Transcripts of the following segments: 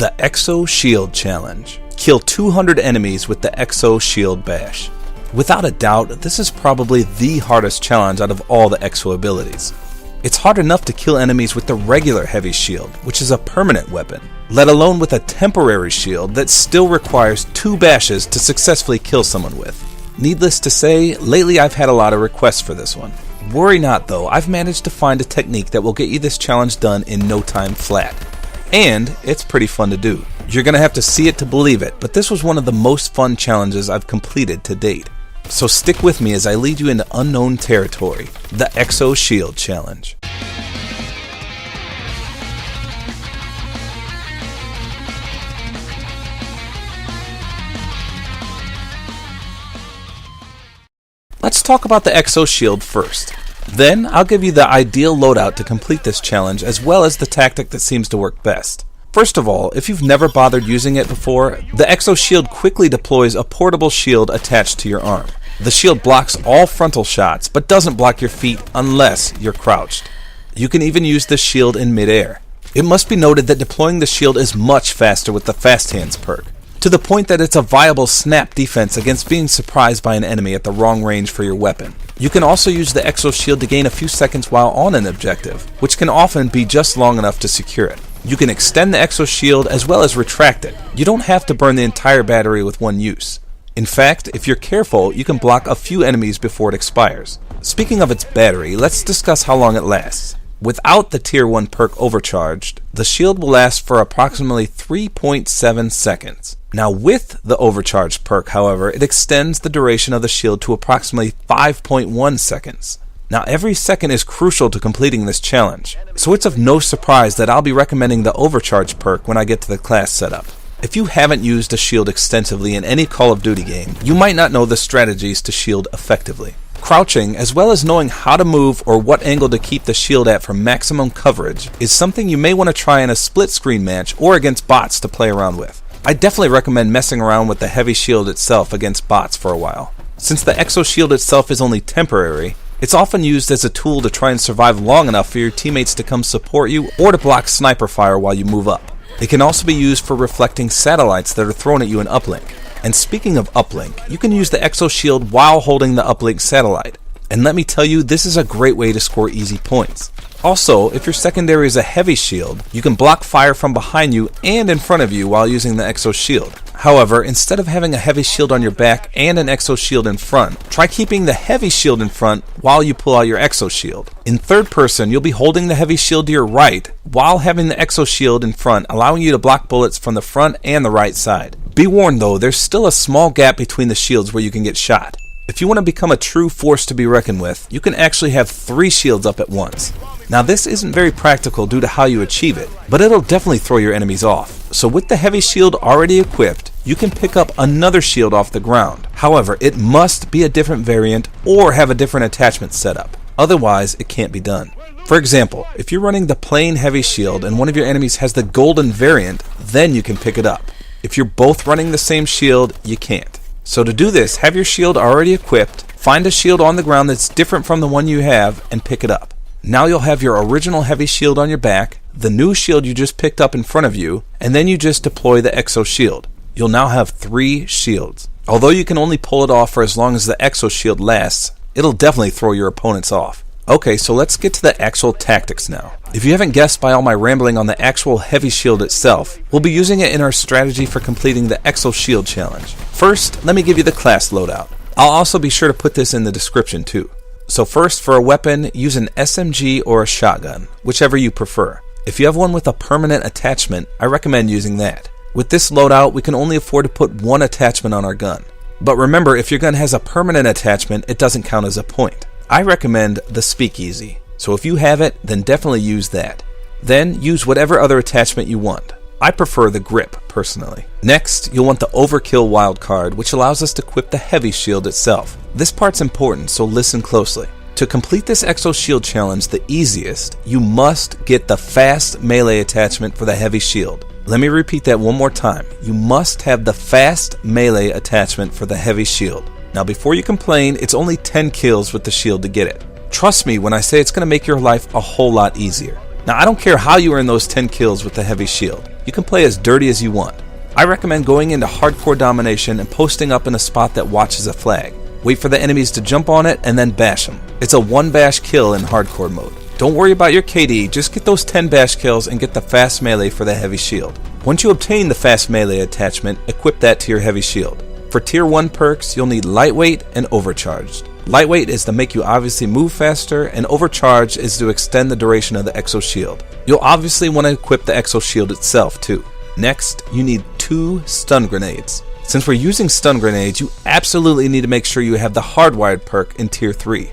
The Exo Shield Challenge. Kill 200 enemies with the Exo Shield Bash. Without a doubt, this is probably the hardest challenge out of all the Exo abilities. It's hard enough to kill enemies with the regular heavy shield, which is a permanent weapon, let alone with a temporary shield that still requires 2 bashes to successfully kill someone with. Needless to say, lately I've had a lot of requests for this one. Worry not though, I've managed to find a technique that will get you this challenge done in no time flat. And it's pretty fun to do. You're gonna have to see it to believe it, but this was one of the most fun challenges I've completed to date. So stick with me as I lead you into unknown territory, the Exo Shield Challenge. Let's talk about the Exo Shield first. Then I'll give you the ideal loadout to complete this challenge as well as the tactic that seems to work best. First of all, if you've never bothered using it before, the Exo Shield quickly deploys a portable shield attached to your arm. The shield blocks all frontal shots, but doesn't block your feet unless you're crouched. You can even use this shield in midair. It must be noted that deploying the shield is much faster with the Fast Hands perk, to the point that it's a viable snap defense against being surprised by an enemy at the wrong range for your weapon. You can also use the Exo Shield to gain a few seconds while on an objective, which can often be just long enough to secure it. You can extend the Exo Shield as well as retract it. You don't have to burn the entire battery with one use. In fact, if you're careful, you can block a few enemies before it expires. Speaking of its battery, let's discuss how long it lasts. Without the Tier 1 perk Overcharged, the shield will last for approximately 3.7 seconds. Now with the Overcharged perk, however, it extends the duration of the shield to approximately 5.1 seconds. Now every second is crucial to completing this challenge, so it's of no surprise that I'll be recommending the Overcharged perk when I get to the class setup. If you haven't used a shield extensively in any Call of Duty game, you might not know the strategies to shield effectively. Crouching, as well as knowing how to move or what angle to keep the shield at for maximum coverage, is something you may want to try in a split screen match or against bots to play around with. I definitely recommend messing around with the heavy shield itself against bots for a while. Since the Exo Shield itself is only temporary, it's often used as a tool to try and survive long enough for your teammates to come support you or to block sniper fire while you move up. It can also be used for reflecting satellites that are thrown at you in uplink. And speaking of uplink, you can use the Exo Shield while holding the uplink satellite. And let me tell you, this is a great way to score easy points. Also, if your secondary is a heavy shield, you can block fire from behind you and in front of you while using the Exo Shield. However, instead of having a heavy shield on your back and an Exo Shield in front, try keeping the heavy shield in front while you pull out your Exo Shield. In third person, you'll be holding the heavy shield to your right while having the Exo Shield in front, allowing you to block bullets from the front and the right side. Be warned though, there's still a small gap between the shields where you can get shot. If you want to become a true force to be reckoned with, you can actually have 3 shields up at once. Now this isn't very practical due to how you achieve it, but it'll definitely throw your enemies off. So with the heavy shield already equipped, you can pick up another shield off the ground. However, it must be a different variant or have a different attachment setup. Otherwise, it can't be done. For example, if you're running the plain heavy shield and one of your enemies has the golden variant, then you can pick it up. If you're both running the same shield, you can't. So to do this, have your shield already equipped, find a shield on the ground that's different from the one you have, and pick it up. Now you'll have your original heavy shield on your back, the new shield you just picked up in front of you, and then you just deploy the Exo Shield. You'll now have 3 shields. Although you can only pull it off for as long as the Exo Shield lasts, it'll definitely throw your opponents off. Okay, so let's get to the actual tactics now. If you haven't guessed by all my rambling on the actual heavy shield itself, we'll be using it in our strategy for completing the Exo Shield Challenge. First, let me give you the class loadout. I'll also be sure to put this in the description too. So first, for a weapon, use an SMG or a shotgun, whichever you prefer. If you have one with a permanent attachment, I recommend using that. With this loadout, we can only afford to put 1 attachment on our gun. But remember, if your gun has a permanent attachment, it doesn't count as a point. I recommend the Speakeasy, so if you have it, then definitely use that. Then use whatever other attachment you want. I prefer the grip, personally. Next, you'll want the Overkill wildcard, which allows us to equip the heavy shield itself. This part's important, so listen closely. To complete this Exo Shield Challenge the easiest, you must get the fast melee attachment for the heavy shield. Let me repeat that one more time. You must have the fast melee attachment for the heavy shield. Now before you complain, it's only 10 kills with the shield to get it. Trust me when I say it's going to make your life a whole lot easier. Now I don't care how you earn those 10 kills with the heavy shield, you can play as dirty as you want. I recommend going into hardcore domination and posting up in a spot that watches a flag. Wait for the enemies to jump on it and then bash them. It's a 1 bash kill in hardcore mode. Don't worry about your KD, just get those 10 bash kills and get the fast melee for the heavy shield. Once you obtain the fast melee attachment, equip that to your heavy shield. For tier 1 perks, you'll need lightweight and overcharged. Lightweight is to make you obviously move faster, and overcharged is to extend the duration of the Exo Shield. You'll obviously want to equip the Exo Shield itself too. Next, you need 2 stun grenades. Since we're using stun grenades, you absolutely need to make sure you have the hardwired perk in tier 3.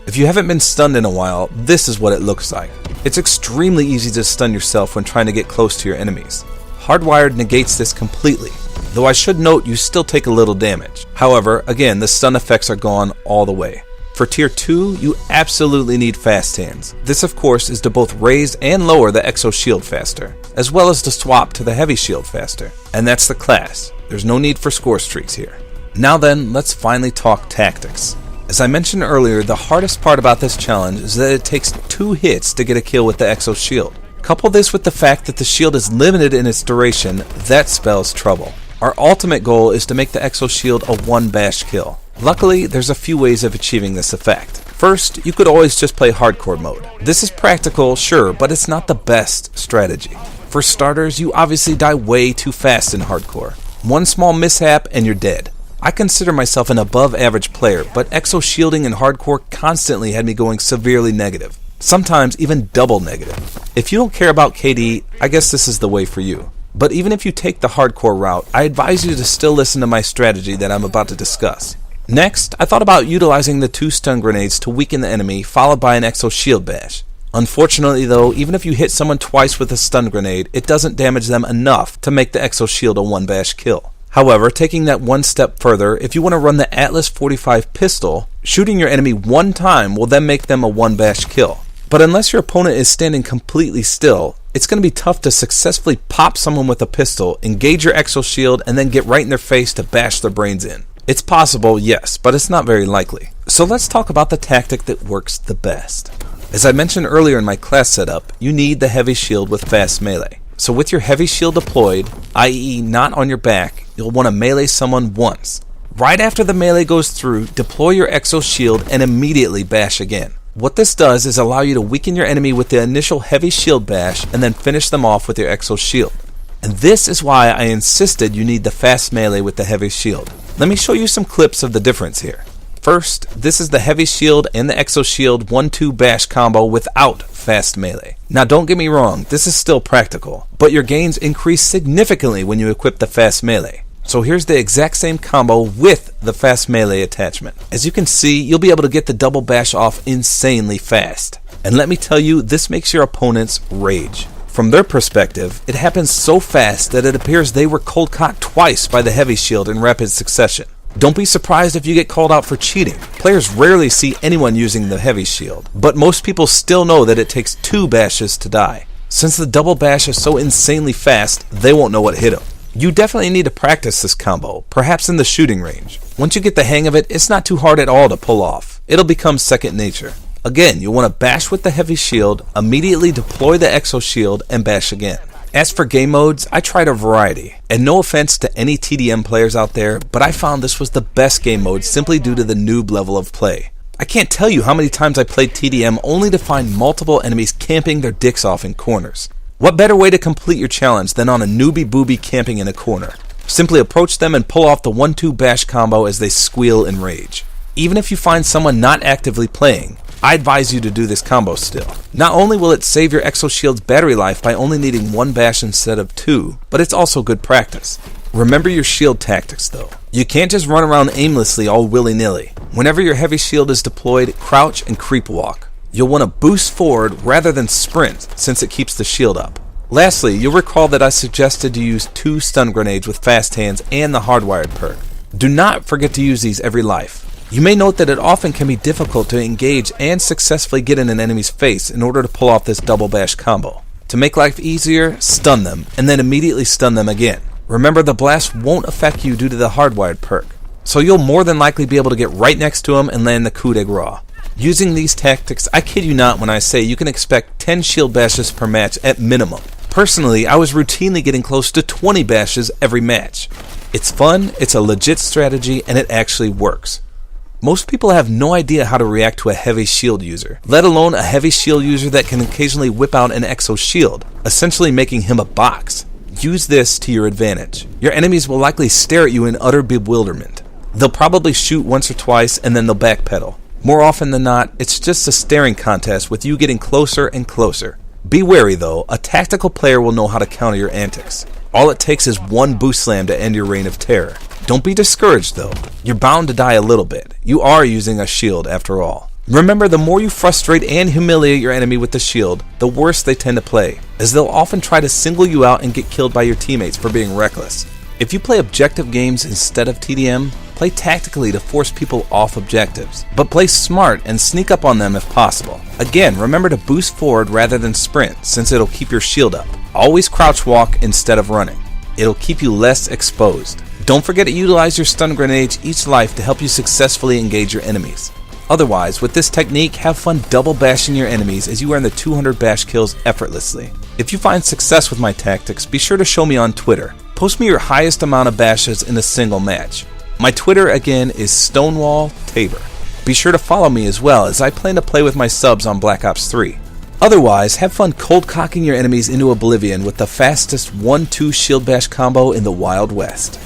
If you haven't been stunned in a while, this is what it looks like. It's extremely easy to stun yourself when trying to get close to your enemies. Hardwired negates this completely, though I should note you still take a little damage. However, again, the stun effects are gone all the way. For tier 2, you absolutely need fast hands. This of course is to both raise and lower the Exo Shield faster, as well as to swap to the heavy shield faster. And that's the class. There's no need for score streaks here. Now then, let's finally talk tactics. As I mentioned earlier, the hardest part about this challenge is that it takes 2 hits to get a kill with the Exo Shield. Couple this with the fact that the shield is limited in its duration, that spells trouble. Our ultimate goal is to make the Exo Shield a 1 bash kill. Luckily, there's a few ways of achieving this effect. First, you could always just play hardcore mode. This is practical, sure, but it's not the best strategy. For starters, you obviously die way too fast in hardcore. One small mishap and you're dead. I consider myself an above average player, but Exo shielding in hardcore constantly had me going severely negative. Sometimes even double negative. If you don't care about KD, I guess this is the way for you. But even if you take the hardcore route, I advise you to still listen to my strategy that I'm about to discuss. Next, I thought about utilizing the 2 stun grenades to weaken the enemy, followed by an Exo Shield Bash. Unfortunately though, even if you hit someone twice with a stun grenade, it doesn't damage them enough to make the Exo Shield a 1 bash kill. However, taking that one step further, if you want to run the Atlas 45 pistol, shooting your enemy 1 time will then make them a 1 bash kill. But unless your opponent is standing completely still, it's going to be tough to successfully pop someone with a pistol, engage your Exo Shield, and then get right in their face to bash their brains in. It's possible, yes, but it's not very likely. So let's talk about the tactic that works the best. As I mentioned earlier in my class setup, you need the heavy shield with fast melee. So with your heavy shield deployed, i.e. not on your back, you'll want to melee someone once. Right after the melee goes through, deploy your Exo Shield and immediately bash again. What this does is allow you to weaken your enemy with the initial heavy shield bash and then finish them off with your Exo Shield. And this is why I insisted you need the fast melee with the heavy shield. Let me show you some clips of the difference here. First, this is the heavy shield and the Exo Shield 1-2 bash combo without fast melee. Now don't get me wrong, this is still practical, but your gains increase significantly when you equip the fast melee. So here's the exact same combo with the fast melee attachment. As you can see, you'll be able to get the double bash off insanely fast. And let me tell you, this makes your opponents rage. From their perspective, it happens so fast that it appears they were cold caught twice by the heavy shield in rapid succession. Don't be surprised if you get called out for cheating. Players rarely see anyone using the heavy shield, but most people still know that it takes 2 bashes to die. Since the double bash is so insanely fast, they won't know what hit them. You definitely need to practice this combo, perhaps in the shooting range. Once you get the hang of it, it's not too hard at all to pull off. It'll become second nature. Again, you'll want to bash with the heavy shield, immediately deploy the Exo Shield, and bash again. As for game modes, I tried a variety, and no offense to any TDM players out there, but I found this was the best game mode simply due to the noob level of play. I can't tell you how many times I played TDM only to find multiple enemies camping their dicks off in corners. What better way to complete your challenge than on a newbie booby camping in a corner? Simply approach them and pull off the 1-2 bash combo as they squeal in rage. Even if you find someone not actively playing, I advise you to do this combo still. Not only will it save your Exo Shield's battery life by only needing 1 bash instead of 2, but it's also good practice. Remember your shield tactics though. You can't just run around aimlessly all willy-nilly. Whenever your heavy shield is deployed, crouch and creep walk. You'll want to boost forward rather than sprint since it keeps the shield up. Lastly, you'll recall that I suggested to use 2 stun grenades with fast hands and the hardwired perk. Do not forget to use these every life. You may note that it often can be difficult to engage and successfully get in an enemy's face in order to pull off this double bash combo. To make life easier, stun them, and then immediately stun them again. Remember, the blast won't affect you due to the hardwired perk, so you'll more than likely be able to get right next to them and land the coup de grace. Using these tactics, I kid you not when I say you can expect 10 shield bashes per match at minimum. Personally, I was routinely getting close to 20 bashes every match. It's fun, it's a legit strategy, and it actually works. Most people have no idea how to react to a heavy shield user, let alone a heavy shield user that can occasionally whip out an Exo Shield, essentially making him a box. Use this to your advantage. Your enemies will likely stare at you in utter bewilderment. They'll probably shoot once or twice and then they'll backpedal. More often than not, it's just a staring contest with you getting closer and closer. Be wary though, a tactical player will know how to counter your antics. All it takes is one boost slam to end your reign of terror. Don't be discouraged though. You're bound to die a little bit. You are using a shield after all. Remember, the more you frustrate and humiliate your enemy with the shield, the worse they tend to play, as they'll often try to single you out and get killed by your teammates for being reckless. If you play objective games instead of TDM, play tactically to force people off objectives, but play smart and sneak up on them if possible. Again, remember to boost forward rather than sprint, since it'll keep your shield up. Always crouch walk instead of running. It'll keep you less exposed. Don't forget to utilize your stun grenades each life to help you successfully engage your enemies. Otherwise, with this technique, have fun double bashing your enemies as you earn the 200 bash kills effortlessly. If you find success with my tactics, be sure to show me on Twitter. Post me your highest amount of bashes in a single match. My Twitter again is StonewallTaber. Be sure to follow me as well, as I plan to play with my subs on Black Ops 3. Otherwise, have fun cold cocking your enemies into oblivion with the fastest 1-2 shield bash combo in the Wild West.